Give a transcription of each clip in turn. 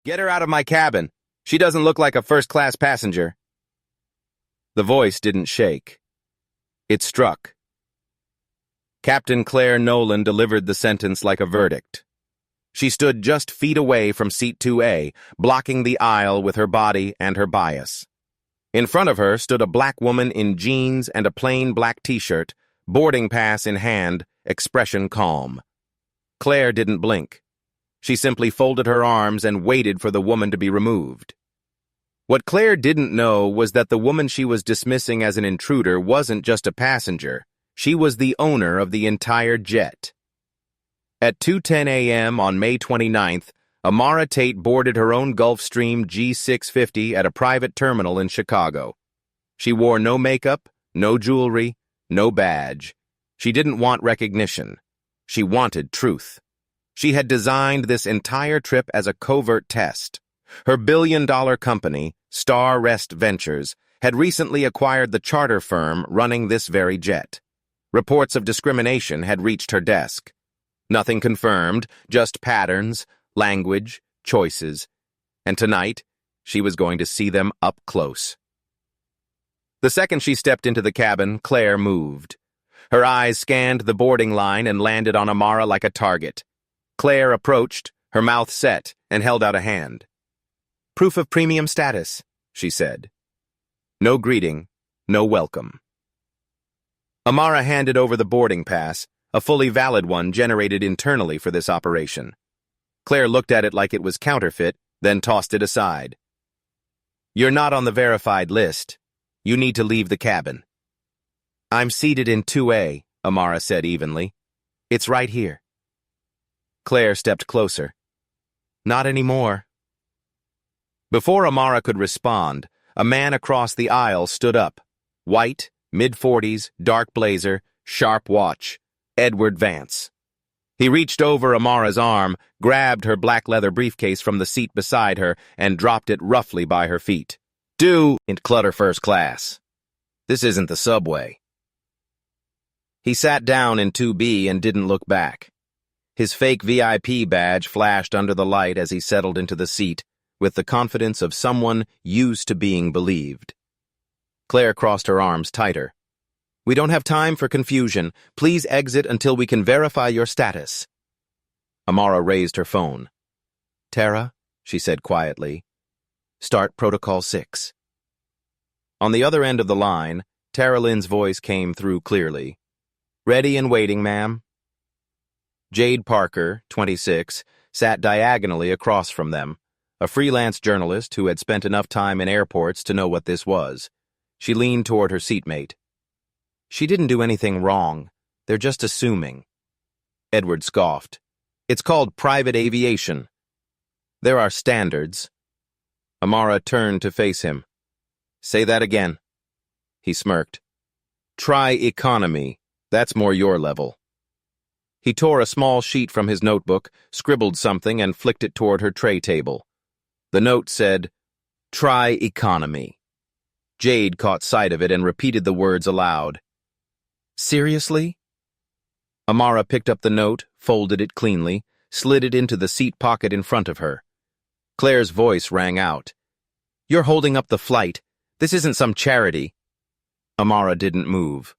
Get her out of my cabin. She doesn't look like a first-class passenger. The voice didn't shake. It struck. Captain Claire Nolan delivered the sentence like a verdict. She stood just feet away from seat 2A, blocking the aisle with her body and her bias. In front of her stood a black woman in jeans and a plain black t-shirt, boarding pass in hand, expression calm. Claire didn't blink. She simply folded her arms and waited for the woman to be removed. What Claire didn't know was that the woman she was dismissing as an intruder wasn't just a passenger. She was the owner of the entire jet. At 2:10 a.m. on May 29th, Amara Tate boarded her own Gulfstream G650 at a private terminal in Chicago. She wore no makeup, no jewelry, no badge. She didn't want recognition. She wanted truth. She had designed this entire trip as a covert test. Her billion-dollar company, Star Rest Ventures, had recently acquired the charter firm running this very jet. Reports of discrimination had reached her desk. Nothing confirmed, just patterns, language, choices. And tonight, she was going to see them up close. The second she stepped into the cabin, Claire moved. Her eyes scanned the boarding line and landed on Amara like a target. Claire approached, her mouth set, and held out a hand. "Proof of premium status," she said. No greeting, no welcome. Amara handed over the boarding pass, a fully valid one generated internally for this operation. Claire looked at it like it was counterfeit, then tossed it aside. "You're not on the verified list. You need to leave the cabin." "I'm seated in 2A, Amara said evenly. "It's right here." Claire stepped closer. "Not anymore." Before Amara could respond, a man across the aisle stood up. White, mid-40s, dark blazer, sharp watch. Edward Vance. He reached over Amara's arm, grabbed her black leather briefcase from the seat beside her, and dropped it roughly by her feet. "And clutter first class. This isn't the subway." He sat down in 2B and didn't look back. His fake VIP badge flashed under the light as he settled into the seat, with the confidence of someone used to being believed. Claire crossed her arms tighter. "We don't have time for confusion. Please exit until we can verify your status." Amara raised her phone. "Tara," she said quietly, "start Protocol 6. On the other end of the line, Tara Lynn's voice came through clearly. "Ready and waiting, ma'am." Jade Parker, 26, sat diagonally across from them, a freelance journalist who had spent enough time in airports to know what this was. She leaned toward her seatmate. "She didn't do anything wrong. They're just assuming." Edward scoffed. "It's called private aviation. There are standards." Amara turned to face him. "Say that again." He smirked. "Try economy. That's more your level." He tore a small sheet from his notebook, scribbled something, and flicked it toward her tray table. The note said, "Try economy." Jade caught sight of it and repeated the words aloud. "Seriously?" Amara picked up the note, folded it cleanly, slid it into the seat pocket in front of her. Claire's voice rang out. "You're holding up the flight. This isn't some charity." Amara didn't move.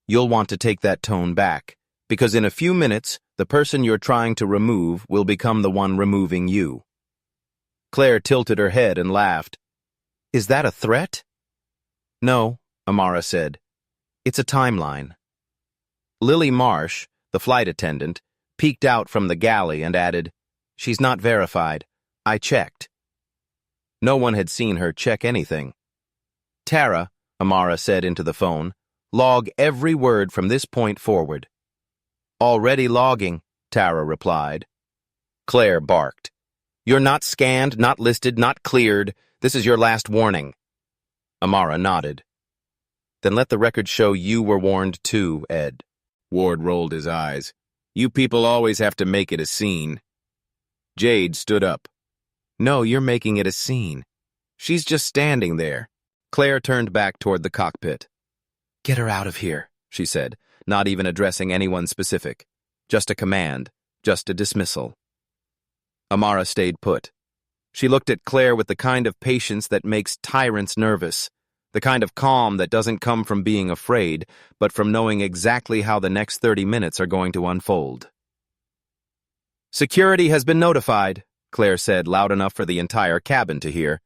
"You'll want to take that tone back, because in a few minutes, the person you're trying to remove will become the one removing you." Claire tilted her head and laughed. "Is that a threat?" "No," Amara said. "It's a timeline." Lily Marsh, the flight attendant, peeked out from the galley and added, "She's not verified. I checked." No one had seen her check anything. "Tara," Amara said into the phone, "log every word from this point forward." "Already logging," Tara replied. Claire barked. "You're not scanned, not listed, not cleared. This is your last warning." Amara nodded. "Then let the record show you were warned too, Ed." Ward rolled his eyes. "You people always have to make it a scene." Jade stood up. "No, you're making it a scene. She's just standing there." Claire turned back toward the cockpit. "Get her out of here," she said, not even addressing anyone specific. Just a command, just a dismissal. Amara stayed put. She looked at Claire with the kind of patience that makes tyrants nervous, the kind of calm that doesn't come from being afraid, but from knowing exactly how the next 30 minutes are going to unfold. "Security has been notified," Claire said loud enough for the entire cabin to hear.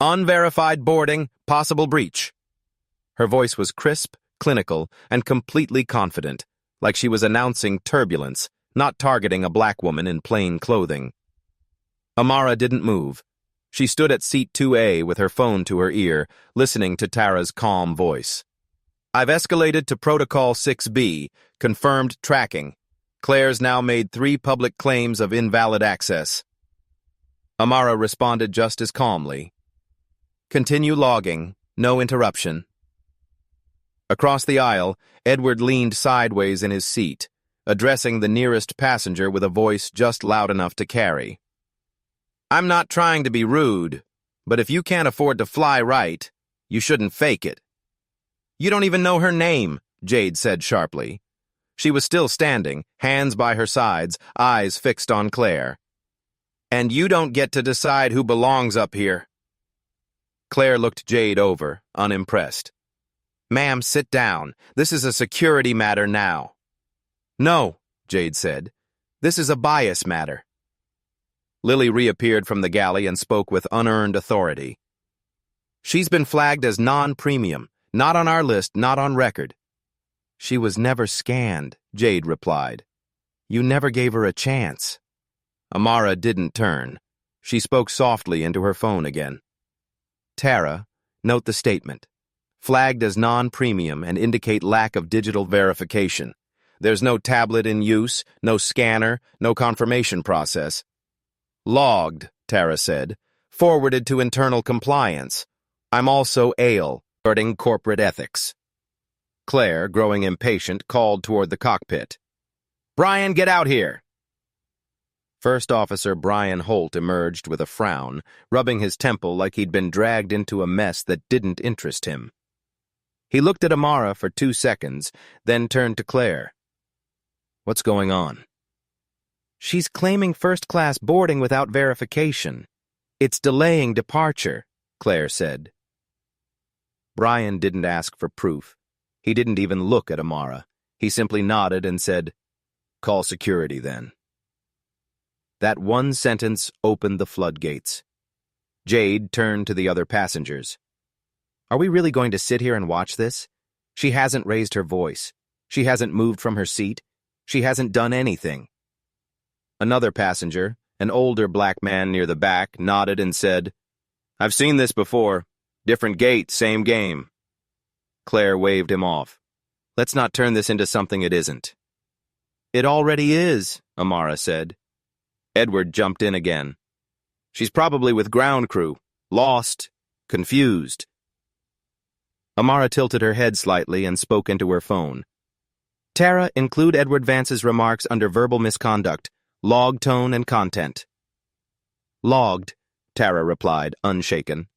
"Unverified boarding, possible breach." Her voice was crisp, clinical, and completely confident, like she was announcing turbulence, not targeting a black woman in plain clothing. Amara didn't move. She stood at seat 2A with her phone to her ear, listening to Tara's calm voice. "I've escalated to Protocol 6B, confirmed tracking. Claire's now made 3 public claims of invalid access." Amara responded just as calmly. "Continue logging, no interruption." Across the aisle, Edward leaned sideways in his seat, addressing the nearest passenger with a voice just loud enough to carry. "I'm not trying to be rude, but if you can't afford to fly right, you shouldn't fake it." "You don't even know her name," Jade said sharply. She was still standing, hands by her sides, eyes fixed on Claire. "And you don't get to decide who belongs up here." Claire looked Jade over, unimpressed. "Ma'am, sit down. This is a security matter now." "No," Jade said. "This is a bias matter." Lily reappeared from the galley and spoke with unearned authority. "She's been flagged as non-premium, not on our list, not on record." "She was never scanned," Jade replied. "You never gave her a chance." Amara didn't turn. She spoke softly into her phone again. "Tara, note the statement. Flagged as non-premium and indicate lack of digital verification. There's no tablet in use, no scanner, no confirmation process." "Logged," Tara said. "Forwarded to internal compliance. I'm also AIL, regarding corporate ethics." Claire, growing impatient, called toward the cockpit. "Brian, get out here!" First Officer Brian Holt emerged with a frown, rubbing his temple like he'd been dragged into a mess that didn't interest him. He looked at Amara for 2 seconds, then turned to Claire. "What's going on?" "She's claiming first-class boarding without verification. It's delaying departure," Claire said. Brian didn't ask for proof. He didn't even look at Amara. He simply nodded and said, "Call security, then." That one sentence opened the floodgates. Jade turned to the other passengers. "Are we really going to sit here and watch this? She hasn't raised her voice. She hasn't moved from her seat. She hasn't done anything." Another passenger, an older black man near the back, nodded and said, "I've seen this before. Different gate, same game." Claire waved him off. "Let's not turn this into something it isn't." "It already is," Amara said. Edward jumped in again. "She's probably with ground crew. Lost. Confused." Amara tilted her head slightly and spoke into her phone. "Tara, include Edward Vance's remarks under verbal misconduct. Log tone and content." "Logged," Tara replied, unshaken.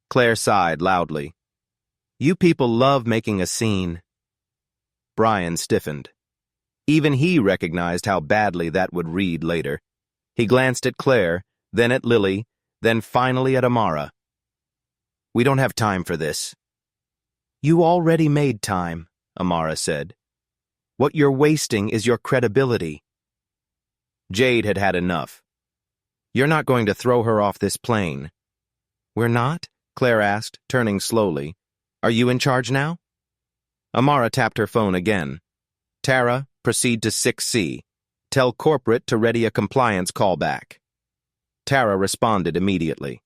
Claire sighed loudly. "You people love making a scene." Brian stiffened. Even he recognized how badly that would read later. He glanced at Claire, then at Lily, then finally at Amara. "We don't have time for this." "You already made time," Amara said. "What you're wasting is your credibility." Jade had had enough. "You're not going to throw her off this plane." "We're not?" Claire asked, turning slowly. "Are you in charge now?" Amara tapped her phone again. "Tara, proceed to 6C. Tell corporate to ready a compliance callback." Tara responded immediately.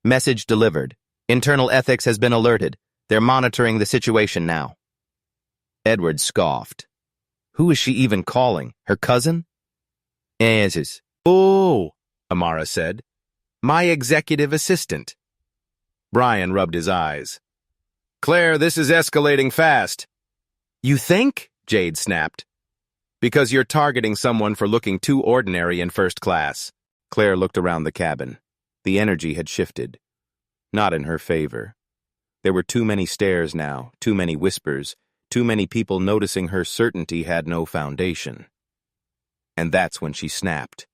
"Message delivered. Internal ethics has been alerted. They're monitoring the situation now." Edward scoffed. Who is she even calling? Her cousin? "Yes. Oh," Amara said. "My executive assistant." Brian rubbed his eyes. "Claire, this is escalating fast." "You think?" Jade snapped. "Because you're targeting someone for looking too ordinary in first class." Claire looked around the cabin. The energy had shifted. Not in her favor. There were too many stares now, too many whispers, too many people noticing her certainty had no foundation. And that's when she snapped.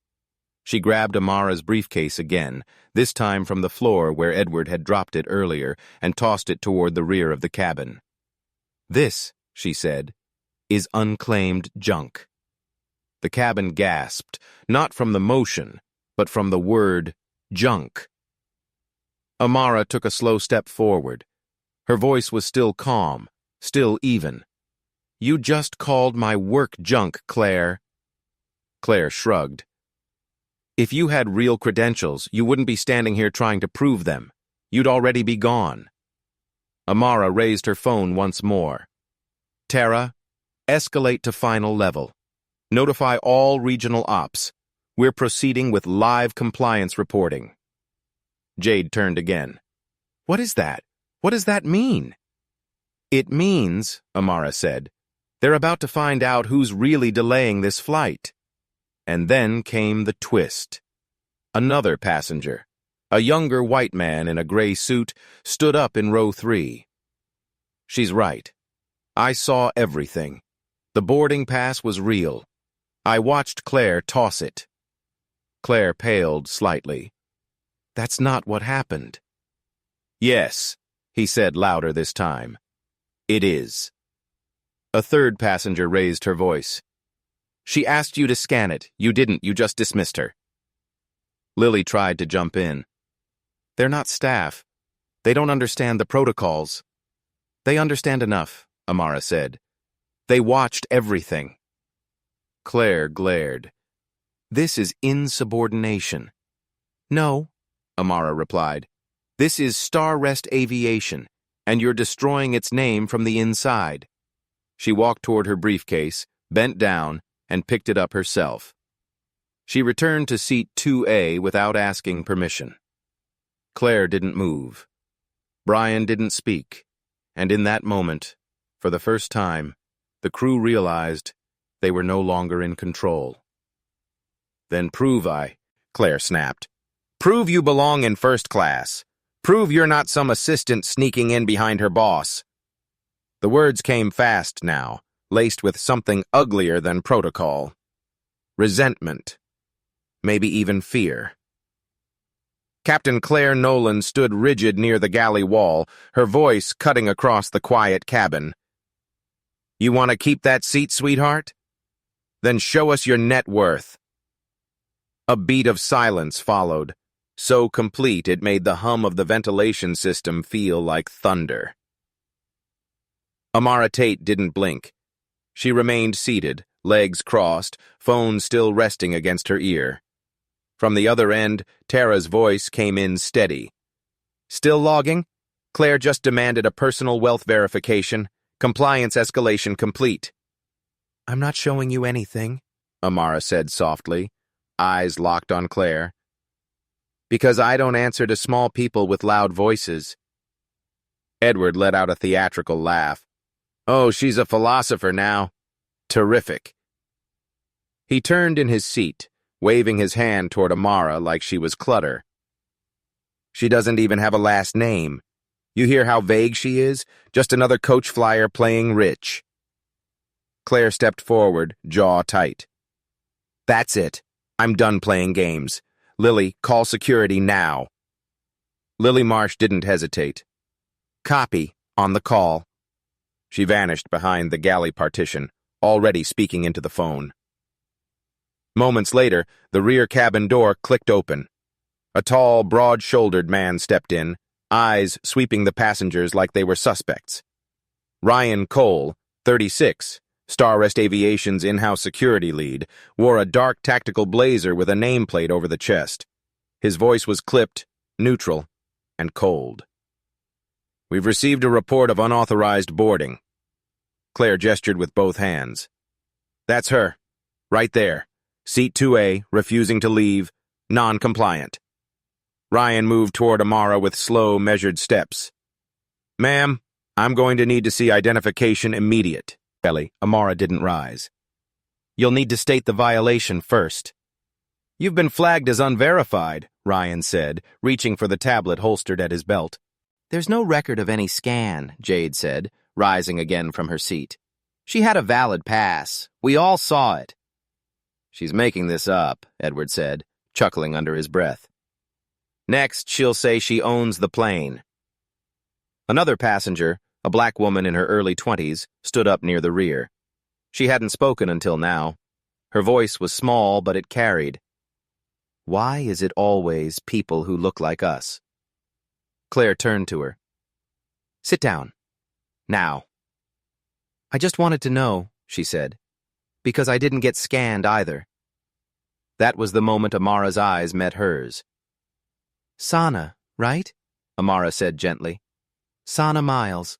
She grabbed Amara's briefcase again, this time from the floor where Edward had dropped it earlier, and tossed it toward the rear of the cabin. "This," she said, "is unclaimed junk." The cabin gasped, not from the motion, but from the word junk. Amara took a slow step forward. Her voice was still calm, still even. "You just called my work junk, Claire." Claire shrugged. "If you had real credentials, you wouldn't be standing here trying to prove them. You'd already be gone." Amara raised her phone once more. "Tara, escalate to final level. Notify all regional ops. We're proceeding with live compliance reporting." Jade turned again. "What is that? What does that mean?" "It means," Amara said, "they're about to find out who's really delaying this flight." And then came the twist. Another passenger, a younger white man in a gray suit, stood up in row 3. "She's right. I saw everything. The boarding pass was real. I watched Claire toss it." Claire paled slightly. "That's not what happened." "Yes," he said louder this time. "It is." A third passenger raised her voice. "She asked you to scan it. You didn't. You just dismissed her." Lily tried to jump in. "They're not staff. They don't understand the protocols." "They understand enough," Amara said. "They watched everything." Claire glared. "This is insubordination." "No," Amara replied. "This is Star Rest Aviation, and you're destroying its name from the inside." She walked toward her briefcase, bent down, and picked it up herself. She returned to seat 2A without asking permission. Claire didn't move. Brian didn't speak, and in that moment, for the first time, the crew realized they were no longer in control. "Then prove Claire snapped. "Prove you belong in first class. Prove you're not some assistant sneaking in behind her boss." The words came fast now, laced with something uglier than protocol. Resentment. Maybe even fear. Captain Claire Nolan stood rigid near the galley wall, her voice cutting across the quiet cabin. "You want to keep that seat, sweetheart? Then show us your net worth." A beat of silence followed, so complete it made the hum of the ventilation system feel like thunder. Amara Tate didn't blink. She remained seated, legs crossed, phone still resting against her ear. From the other end, Tara's voice came in steady. "Still logging? Claire just demanded a personal wealth verification. Compliance escalation complete." "I'm not showing you anything," Amara said softly, eyes locked on Claire. "Because I don't answer to small people with loud voices." Edward let out a theatrical laugh. "Oh, she's a philosopher now. Terrific." He turned in his seat, waving his hand toward Amara like she was clutter. "She doesn't even have a last name. You hear how vague she is? Just another coach flyer playing rich." Claire stepped forward, jaw tight. "That's it. I'm done playing games. Lily, call security now." Lily Marsh didn't hesitate. "Copy, on the call." She vanished behind the galley partition, already speaking into the phone. Moments later, the rear cabin door clicked open. A tall, broad-shouldered man stepped in, eyes sweeping the passengers like they were suspects. Ryan Cole, 36, Star Rest Aviation's in-house security lead, wore a dark tactical blazer with a nameplate over the chest. His voice was clipped, neutral, and cold. "We've received a report of unauthorized boarding." Claire gestured with both hands. "That's her. Right there. Seat 2A, refusing to leave, non-compliant." Ryan moved toward Amara with slow, measured steps. "Ma'am, I'm going to need to see identification immediate." Amara didn't rise. "You'll need to state the violation first." "You've been flagged as unverified," Ryan said, reaching for the tablet holstered at his belt. "There's no record of any scan," Jade said, rising again from her seat. "She had a valid pass. We all saw it." "She's making this up," Edward said, chuckling under his breath. Next, she'll say she owns the plane. Another passenger, a black woman in her early 20s, stood up near the rear. She hadn't spoken until now. Her voice was small, but it carried. Why is it always people who look like us? Claire turned to her. Sit down. Now. I just wanted to know, she said, because I didn't get scanned either. That was the moment Amara's eyes met hers. Sana, right? Amara said gently. Sana Miles.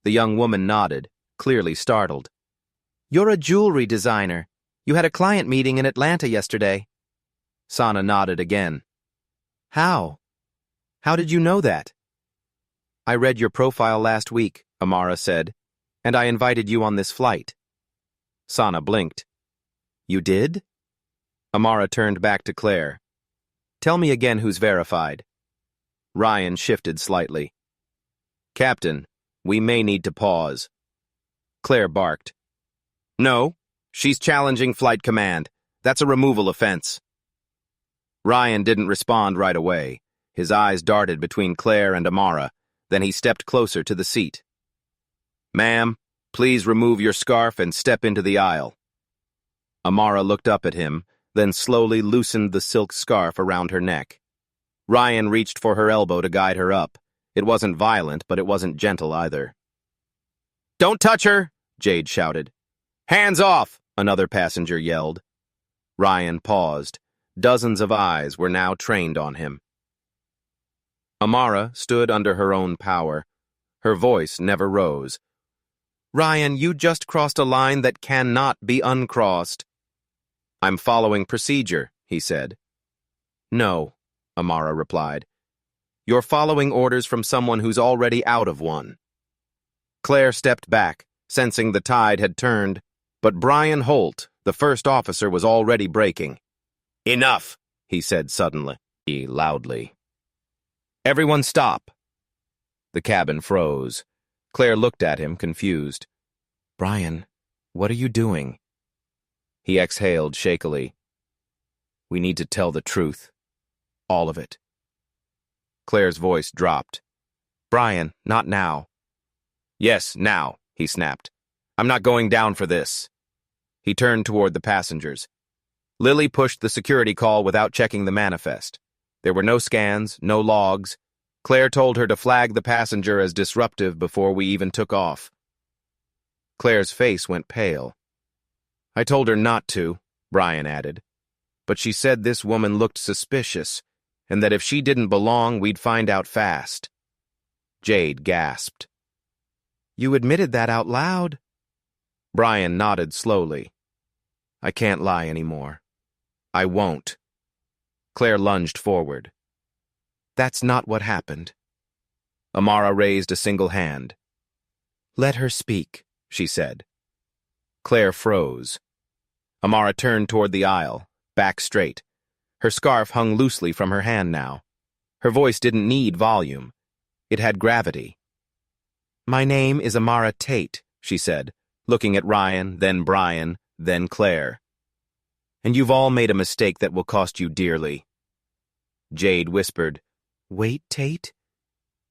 The young woman nodded, clearly startled. You're a jewelry designer. You had a client meeting in Atlanta yesterday. Sana nodded again. How? How did you know that? I read your profile last week, Amara said, and I invited you on this flight. Sana blinked. You did? Amara turned back to Claire. Tell me again who's verified. Ryan shifted slightly. Captain, we may need to pause. Claire barked. No, she's challenging flight command. That's a removal offense. Ryan didn't respond right away. His eyes darted between Claire and Amara. Then he stepped closer to the seat. Ma'am, please remove your scarf and step into the aisle. Amara looked up at him, then slowly loosened the silk scarf around her neck. Ryan reached for her elbow to guide her up. It wasn't violent, but it wasn't gentle either. Don't touch her, Jade shouted. Hands off, another passenger yelled. Ryan paused. Dozens of eyes were now trained on him. Amara stood under her own power. Her voice never rose. Ryan, you just crossed a line that cannot be uncrossed. I'm following procedure, he said. No, Amara replied. You're following orders from someone who's already out of one. Claire stepped back, sensing the tide had turned, but Brian Holt, the first officer, was already braking. Enough, he said suddenly, loudly. Everyone stop. The cabin froze. Claire looked at him, confused. Brian, what are you doing? He exhaled shakily. We need to tell the truth. All of it. Claire's voice dropped. Brian, not now. Yes, now, he snapped. I'm not going down for this. He turned toward the passengers. Lily pushed the security call without checking the manifest. There were no scans, no logs. Claire told her to flag the passenger as disruptive before we even took off. Claire's face went pale. I told her not to, Brian added. But she said this woman looked suspicious, and that if she didn't belong, we'd find out fast. Jade gasped. You admitted that out loud? Brian nodded slowly. I can't lie anymore. I won't. Claire lunged forward. That's not what happened. Amara raised a single hand. Let her speak, she said. Claire froze. Amara turned toward the aisle, back straight. Her scarf hung loosely from her hand now. Her voice didn't need volume. It had gravity. My name is Amara Tate, she said, looking at Ryan, then Brian, then Claire. And you've all made a mistake that will cost you dearly. Jade whispered, Wait, Tate?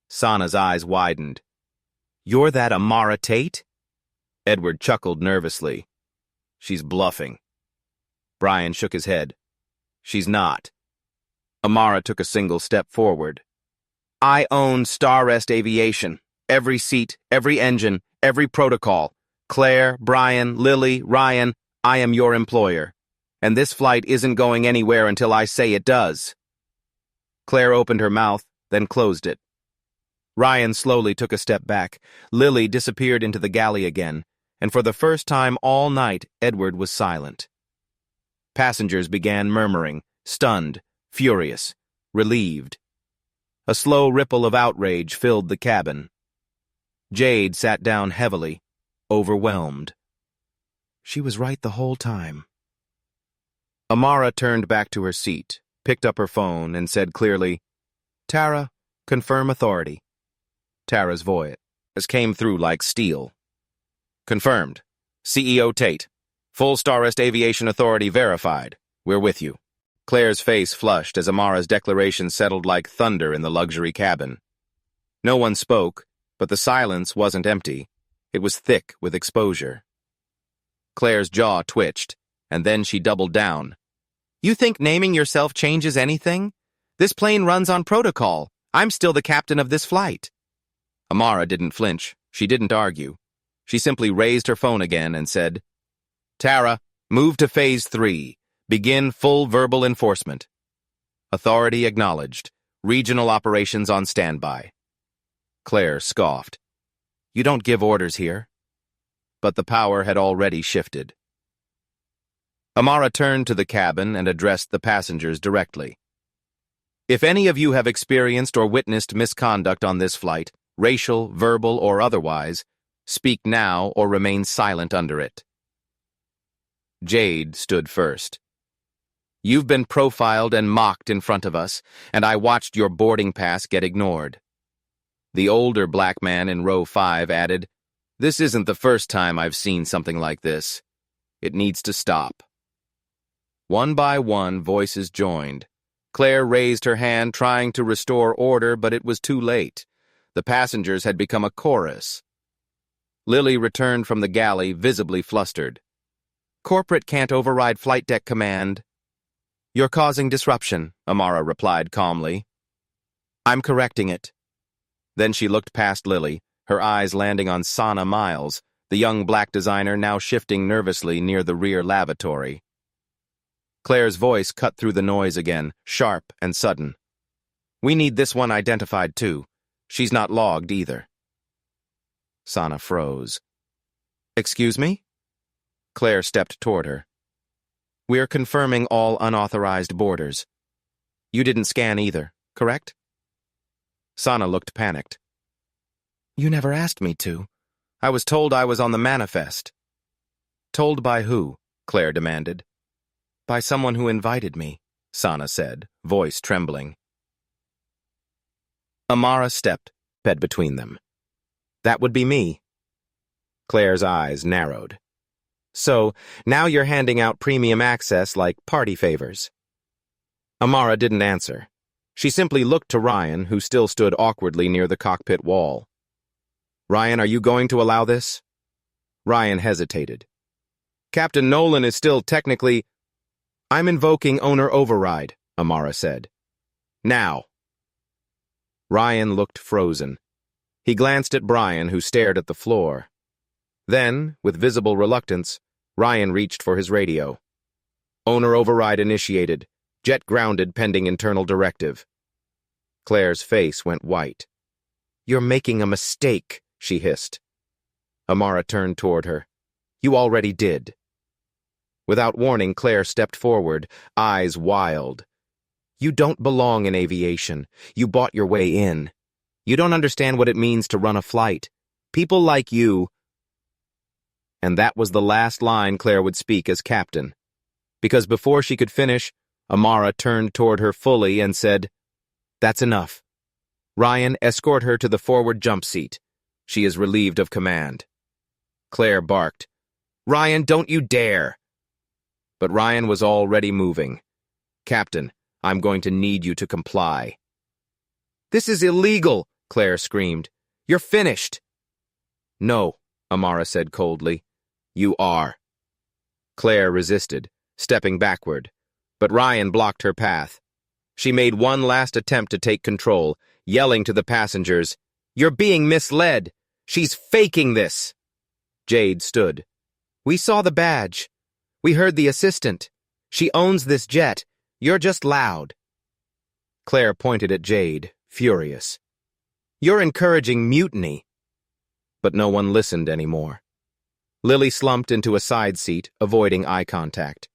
Sana's eyes widened. You're that Amara Tate? Edward chuckled nervously. She's bluffing. Brian shook his head. She's not. Amara took a single step forward. I own Starrest Aviation. Every seat, every engine, every protocol. Claire, Brian, Lily, Ryan, I am your employer. And this flight isn't going anywhere until I say it does. Claire opened her mouth, then closed it. Ryan slowly took a step back. Lily disappeared into the galley again, and for the first time all night, Edward was silent. Passengers began murmuring, stunned, furious, relieved. A slow ripple of outrage filled the cabin. Jade sat down heavily, overwhelmed. She was right the whole time. Amara turned back to her seat, picked up her phone, and said clearly, Tara, confirm authority. Tara's voice came through like steel. Confirmed. CEO Tate. Full Starrest Aviation Authority verified. We're with you. Claire's face flushed as Amara's declaration settled like thunder in the luxury cabin. No one spoke, but the silence wasn't empty. It was thick with exposure. Claire's jaw twitched, and then she doubled down. You think naming yourself changes anything? This plane runs on protocol. I'm still the captain of this flight. Amara didn't flinch. She didn't argue. She simply raised her phone again and said, Tara, move to Phase 3. Begin full verbal enforcement. Authority acknowledged. Regional operations on standby. Claire scoffed. You don't give orders here. But the power had already shifted. Amara turned to the cabin and addressed the passengers directly. If any of you have experienced or witnessed misconduct on this flight, racial, verbal, or otherwise, speak now or remain silent under it. Jade stood first. You've been profiled and mocked in front of us, and I watched your boarding pass get ignored. The older black man in row 5 added, This isn't the first time I've seen something like this. It needs to stop. One by one, voices joined. Claire raised her hand, trying to restore order, but it was too late. The passengers had become a chorus. Lily returned from the galley, visibly flustered. Corporate can't override flight deck command. You're causing disruption, Amara replied calmly. I'm correcting it. Then she looked past Lily, her eyes landing on Sana Miles, the young black designer now shifting nervously near the rear lavatory. Claire's voice cut through the noise again, sharp and sudden. We need this one identified too. She's not logged either. Sana froze. Excuse me? Claire stepped toward her. We're confirming all unauthorized boarders. You didn't scan either, correct? Sana looked panicked. You never asked me to. I was told I was on the manifest. Told by who? Claire demanded. By someone who invited me, Sana said, voice trembling. Amara stepped, fed between them. That would be me. Claire's eyes narrowed. So, now you're handing out premium access like party favors. Amara didn't answer. She simply looked to Ryan, who still stood awkwardly near the cockpit wall. Ryan, are you going to allow this? Ryan hesitated. Captain Nolan is still technically... I'm invoking owner override, Amara said. Now. Ryan looked frozen. He glanced at Brian, who stared at the floor. Then, with visible reluctance, Ryan reached for his radio. Owner override initiated. Jet grounded pending internal directive. Claire's face went white. You're making a mistake, she hissed. Amara turned toward her. You already did. Without warning, Claire stepped forward, eyes wild. You don't belong in aviation. You bought your way in. You don't understand what it means to run a flight. People like you... And that was the last line Claire would speak as captain. Because before she could finish, Amara turned toward her fully and said, That's enough. Ryan, escort her to the forward jump seat. She is relieved of command. Claire barked, Ryan, don't you dare! But Ryan was already moving. Captain, I'm going to need you to comply. This is illegal, Claire screamed. You're finished. No, Amara said coldly. You are. Claire resisted, stepping backward, but Ryan blocked her path. She made one last attempt to take control, yelling to the passengers, You're being misled. She's faking this. Jade stood. We saw the badge. We heard the assistant. She owns this jet. You're just loud. Claire pointed at Jade, furious. You're encouraging mutiny. But no one listened anymore. Lily slumped into a side seat, avoiding eye contact.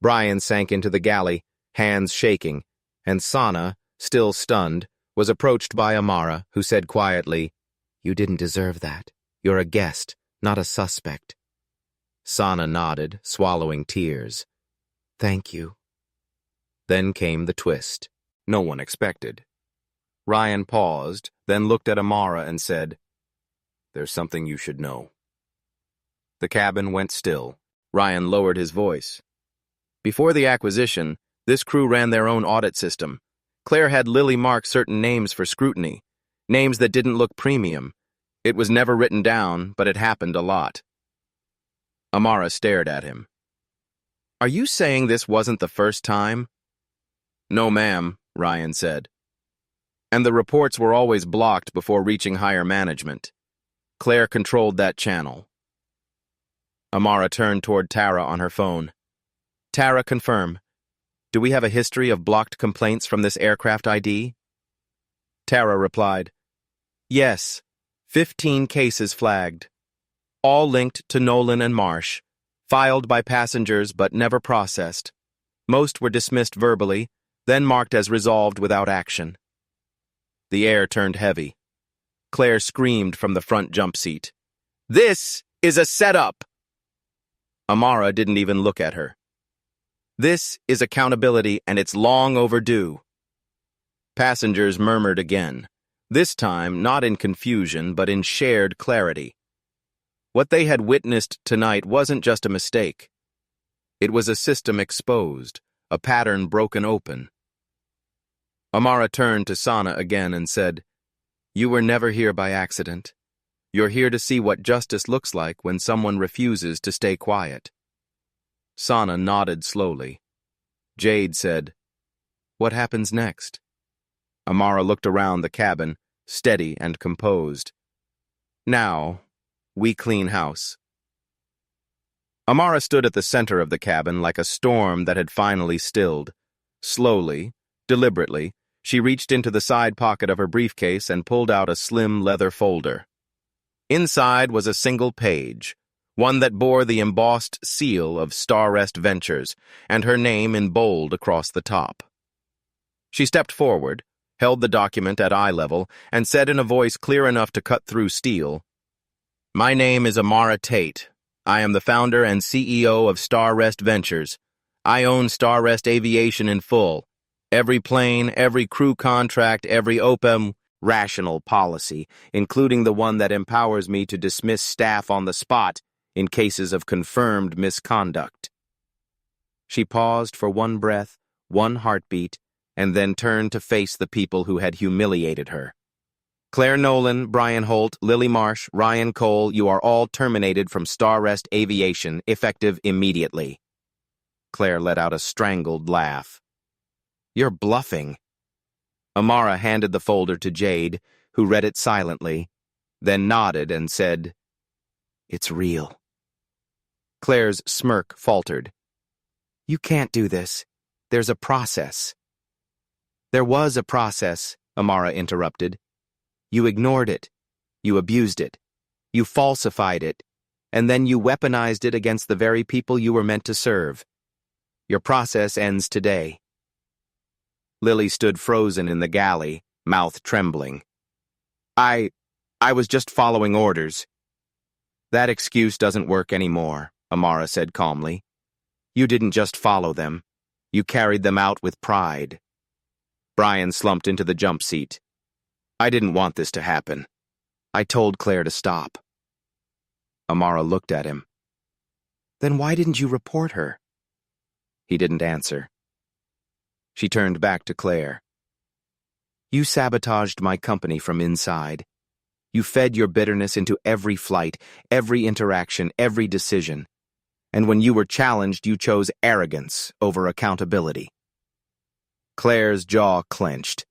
Brian sank into the galley, hands shaking, and Sana, still stunned, was approached by Amara, who said quietly, You didn't deserve that. You're a guest, not a suspect. Sana nodded, swallowing tears. Thank you. Then came the twist. No one expected. Ryan paused, then looked at Amara and said, There's something you should know. The cabin went still. Ryan lowered his voice. Before the acquisition, This crew ran their own audit system. Claire had Lily mark certain names for scrutiny, names that didn't look premium. It was never written down, but it happened a lot. Amara stared at him. Are you saying this wasn't the first time? No, ma'am, Ryan said. And the reports were always blocked before reaching higher management. Claire controlled that channel. Amara turned toward Tara on her phone. Tara, confirm. Do we have a history of blocked complaints from this aircraft ID? Tara replied, yes, 15 cases flagged. All linked to Nolan and Marsh, filed by passengers but never processed. Most were dismissed verbally, then marked as resolved without action. The air turned heavy. Claire screamed from the front jump seat. This is a setup! Amara didn't even look at her. This is accountability, and it's long overdue. Passengers murmured again, this time not in confusion but in shared clarity. What they had witnessed tonight wasn't just a mistake. It was a system exposed, a pattern broken open. Amara turned to Sana again and said, you were never here by accident. You're here to see what justice looks like when someone refuses to stay quiet. Sana nodded slowly. Jade said, what happens next? Amara looked around the cabin, steady and composed. Now, we clean house. Amara stood at the center of the cabin like a storm that had finally stilled. Slowly, deliberately, she reached into the side pocket of her briefcase and pulled out a slim leather folder. Inside was a single page, one that bore the embossed seal of Starrest Ventures and her name in bold across the top. She stepped forward, held the document at eye level, and said in a voice clear enough to cut through steel, my name is Amara Tate. I am the founder and CEO of Starrest Ventures. I own Starrest Aviation in full. Every plane, every crew contract, every open, rational policy, including the one that empowers me to dismiss staff on the spot in cases of confirmed misconduct. She paused for one breath, one heartbeat, and then turned to face the people who had humiliated her. Claire Nolan, Brian Holt, Lily Marsh, Ryan Cole, you are all terminated from Starrest Aviation, effective immediately. Claire let out a strangled laugh. You're bluffing. Amara handed the folder to Jade, who read it silently, then nodded and said, it's real. Claire's smirk faltered. You can't do this. There's a process. There was a process, Amara interrupted. You ignored it. You abused it. You falsified it. And then you weaponized it against the very people you were meant to serve. Your process ends today. Lily stood frozen in the galley, mouth trembling. I was just following orders. That excuse doesn't work anymore, Amara said calmly. You didn't just follow them. You carried them out with pride. Brian slumped into the jump seat. I didn't want this to happen. I told Claire to stop. Amara looked at him. Then why didn't you report her? He didn't answer. She turned back to Claire. You sabotaged my company from inside. You fed your bitterness into every flight, every interaction, every decision. And when you were challenged, you chose arrogance over accountability. Claire's jaw clenched.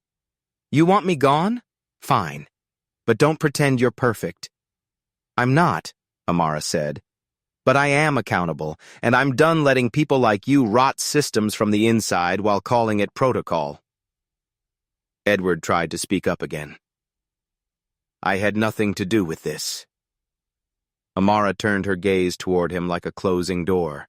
You want me gone? Fine. But don't pretend you're perfect. I'm not, Amara said. But I am accountable, and I'm done letting people like you rot systems from the inside while calling it protocol. Edward tried to speak up again. I had nothing to do with this. Amara turned her gaze toward him like a closing door.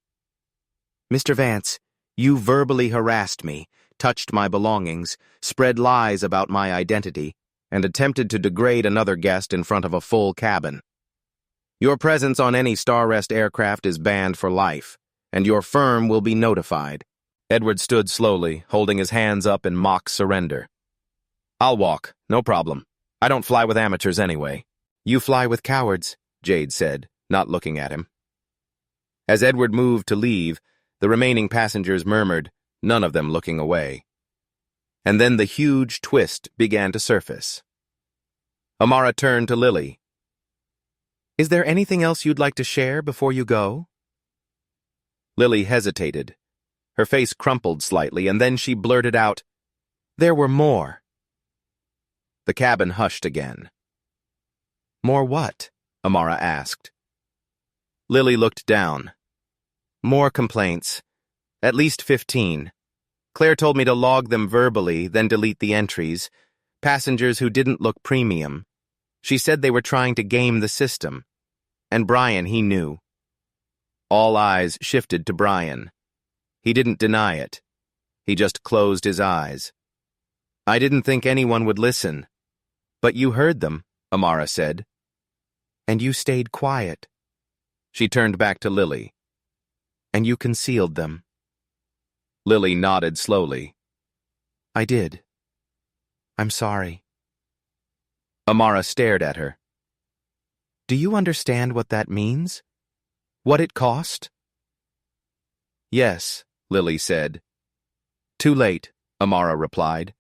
Mr. Vance, you verbally harassed me, touched my belongings, spread lies about my identity, and attempted to degrade another guest in front of a full cabin. Your presence on any Starrest aircraft is banned for life, and your firm will be notified. Edward stood slowly, holding his hands up in mock surrender. I'll walk, no problem. I don't fly with amateurs anyway. You fly with cowards, Jade said, not looking at him. As Edward moved to leave, the remaining passengers murmured, none of them looking away. And then the huge twist began to surface. Amara turned to Lily. "Is there anything else you'd like to share before you go?" Lily hesitated. Her face crumpled slightly, and then she blurted out, "There were more." The cabin hushed again. "More what?" Amara asked. Lily looked down. "More complaints. At least 15. Claire told me to log them verbally, then delete the entries. Passengers who didn't look premium. She said they were trying to game the system. And Brian, he knew." All eyes shifted to Brian. He didn't deny it. He just closed his eyes. "I didn't think anyone would listen." "But you heard them," Amara said. "And you stayed quiet." She turned back to Lily. "And you concealed them." Lily nodded slowly. "I did. I'm sorry." Amara stared at her. "Do you understand what that means? What it cost?" "Yes," Lily said. "Too late," Amara replied.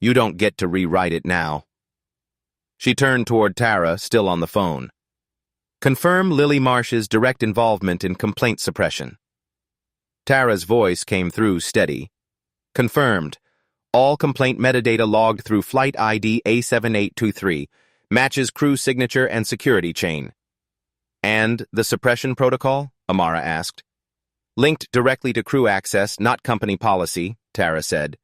"You don't get to rewrite it now." She turned toward Tara, still on the phone. "Confirm Lily Marsh's direct involvement in complaint suppression." Tara's voice came through steady. "Confirmed. All complaint metadata logged through flight ID A7823. Matches crew signature and security chain." "And the suppression protocol?" Amara asked. "Linked directly to crew access, not company policy," Tara said.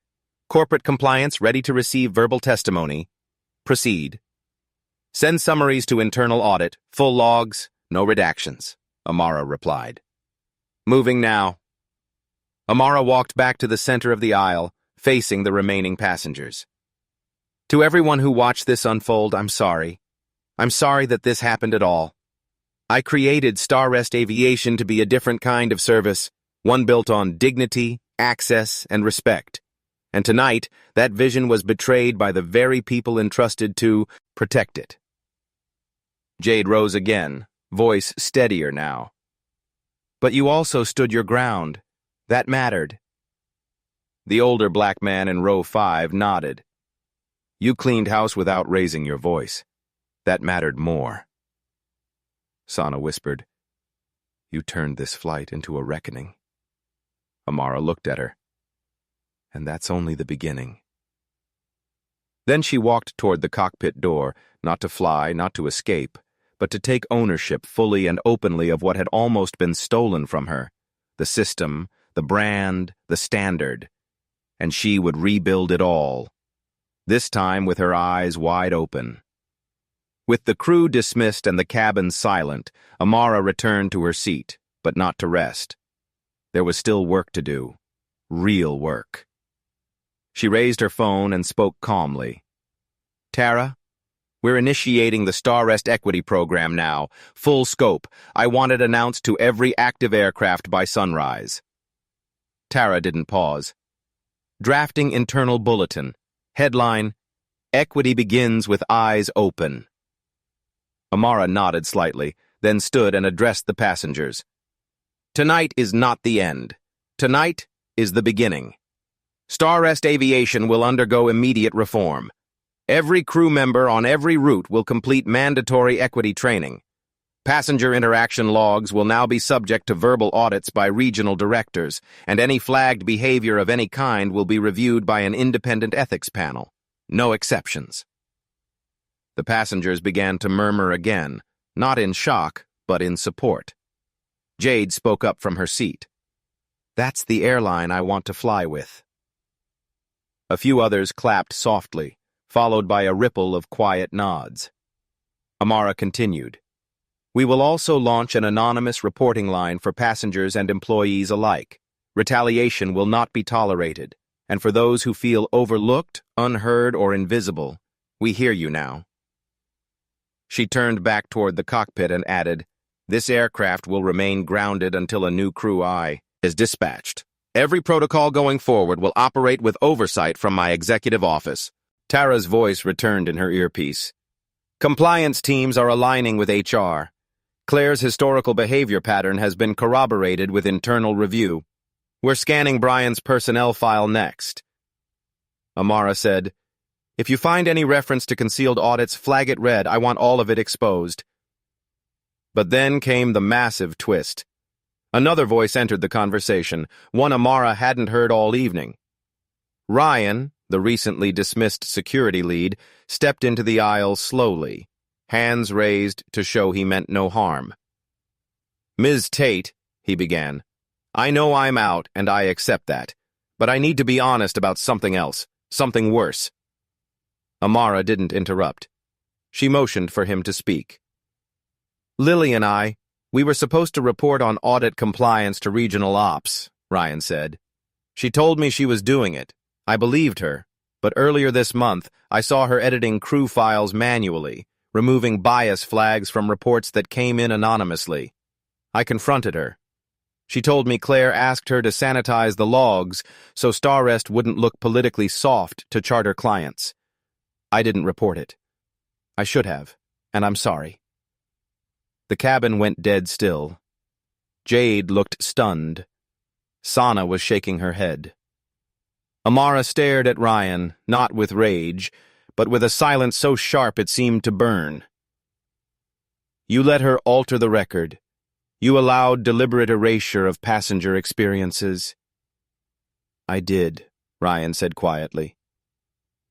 "Corporate compliance ready to receive verbal testimony. Proceed." "Send summaries to internal audit, full logs, no redactions," Amara replied. "Moving now." Amara walked back to the center of the aisle, facing the remaining passengers. "To everyone who watched this unfold, I'm sorry. I'm sorry that this happened at all. I created Starrest Aviation to be a different kind of service, one built on dignity, access, and respect. And tonight, that vision was betrayed by the very people entrusted to protect it." Jade rose again, voice steadier now. "But you also stood your ground. That mattered." The older black man in row 5 nodded. "You cleaned house without raising your voice. That mattered more." Sana whispered, "You turned this flight into a reckoning." Amara looked at her. "And that's only the beginning." Then she walked toward the cockpit door, not to fly, not to escape, but to take ownership fully and openly of what had almost been stolen from her, the system, the brand, the standard. And she would rebuild it all, this time with her eyes wide open. With the crew dismissed and the cabin silent, Amara returned to her seat, but not to rest. There was still work to do, real work. She raised her phone and spoke calmly. "Tara, we're initiating the Starrest Equity Program now, full scope. I want it announced to every active aircraft by sunrise." Tara didn't pause. "Drafting internal bulletin. Headline, Equity begins with eyes open." Amara nodded slightly, then stood and addressed the passengers. "Tonight is not the end. Tonight is the beginning. Starrest Aviation will undergo immediate reform. Every crew member on every route will complete mandatory equity training. Passenger interaction logs will now be subject to verbal audits by regional directors, and any flagged behavior of any kind will be reviewed by an independent ethics panel. No exceptions." The passengers began to murmur again, not in shock, but in support. Jade spoke up from her seat. "That's the airline I want to fly with." A few others clapped softly, followed by a ripple of quiet nods. Amara continued. "We will also launch an anonymous reporting line for passengers and employees alike. Retaliation will not be tolerated, and for those who feel overlooked, unheard, or invisible, we hear you now." She turned back toward the cockpit and added, "This aircraft will remain grounded until a new crew eye is dispatched. Every protocol going forward will operate with oversight from my executive office." Tara's voice returned in her earpiece. "Compliance teams are aligning with HR. Claire's historical behavior pattern has been corroborated with internal review. We're scanning Brian's personnel file next. Amara said, "If you find any reference to concealed audits, flag it red. I want all of it exposed." But then came the massive twist. Another voice entered the conversation, one Amara hadn't heard all evening. Ryan, the recently dismissed security lead, stepped into the aisle slowly, hands raised to show he meant no harm. "Ms. Tate," he began, "I know I'm out, and I accept that. But I need to be honest about something else, something worse." Amara didn't interrupt. She motioned for him to speak. "Lily and we were supposed to report on audit compliance to regional ops," Ryan said. "She told me she was doing it. I believed her, but earlier this month, I saw her editing crew files manually, removing bias flags from reports that came in anonymously. I confronted her. She told me Claire asked her to sanitize the logs so Starrest wouldn't look politically soft to charter clients. I didn't report it. I should have, and I'm sorry." The cabin went dead still. Jade looked stunned. Sana was shaking her head. Amara stared at Ryan, not with rage, but with a silence so sharp it seemed to burn. "You let her alter the record. You allowed deliberate erasure of passenger experiences." "I did," Ryan said quietly,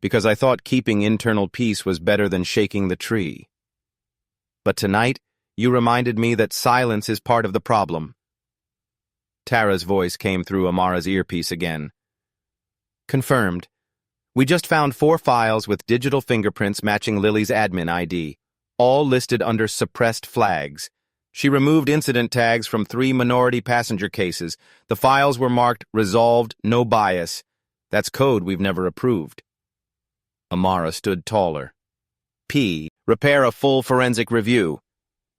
"because I thought keeping internal peace was better than shaking the tree. But tonight, you reminded me that silence is part of the problem." Tara's voice came through Amara's earpiece again. "Confirmed. We just found 4 files with digital fingerprints matching Lily's admin ID, all listed under suppressed flags. She removed incident tags from 3 minority passenger cases. The files were marked resolved, no bias. That's code we've never approved." Amara stood taller. Repair a full forensic review.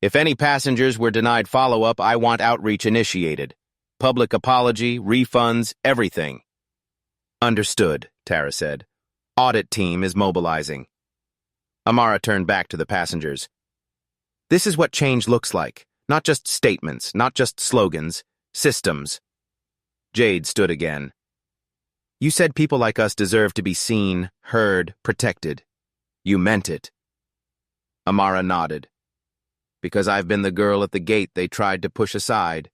If any passengers were denied follow-up, I want outreach initiated. Public apology, refunds, everything." "Understood," Tara said. "Audit team is mobilizing." Amara turned back to the passengers. "This is what change looks like. Not just statements, not just slogans. Systems." Jade stood again. "You said people like us deserve to be seen, heard, protected. You meant it." Amara nodded. "Because I've been the girl at the gate they tried to push aside.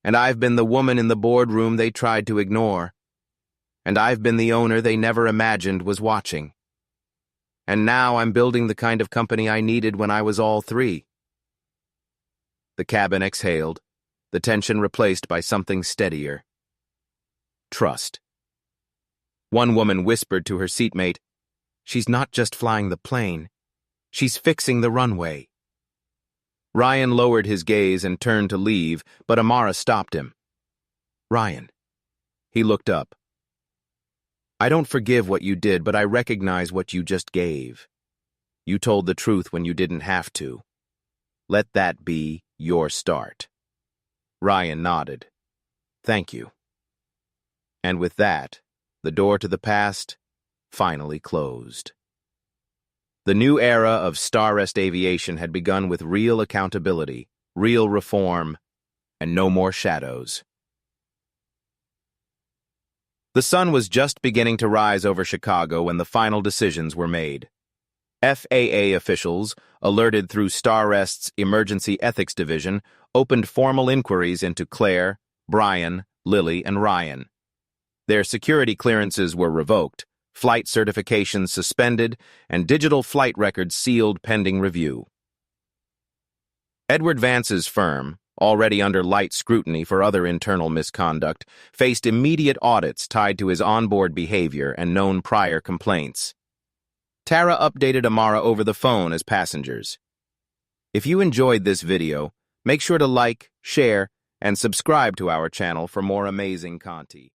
And I've been the woman in the boardroom they tried to ignore. And I've been the owner they never imagined was watching. And now I'm building the kind of company I needed when I was all 3. The cabin exhaled, the tension replaced by something steadier. Trust. One woman whispered to her seatmate, "She's not just flying the plane. She's fixing the runway." Ryan lowered his gaze and turned to leave, but Amara stopped him. "Ryan." He looked up. "I don't forgive what you did, but I recognize what you just gave. You told the truth when you didn't have to. Let that be your start." Ryan nodded. "Thank you." And with that, the door to the past finally closed. The new era of Starrest Aviation had begun with real accountability, real reform, and no more shadows. The sun was just beginning to rise over Chicago when the final decisions were made. FAA officials, alerted through Starrest's Emergency Ethics Division, opened formal inquiries into Claire, Brian, Lily, and Ryan. Their security clearances were revoked, flight certifications suspended, and digital flight records sealed pending review. Edward Vance's firm, already under light scrutiny for other internal misconduct, faced immediate audits tied to his onboard behavior and known prior complaints. Tara updated Amara over the phone as passengers. If you enjoyed this video, make sure to like, share, and subscribe to our channel for more amazing content.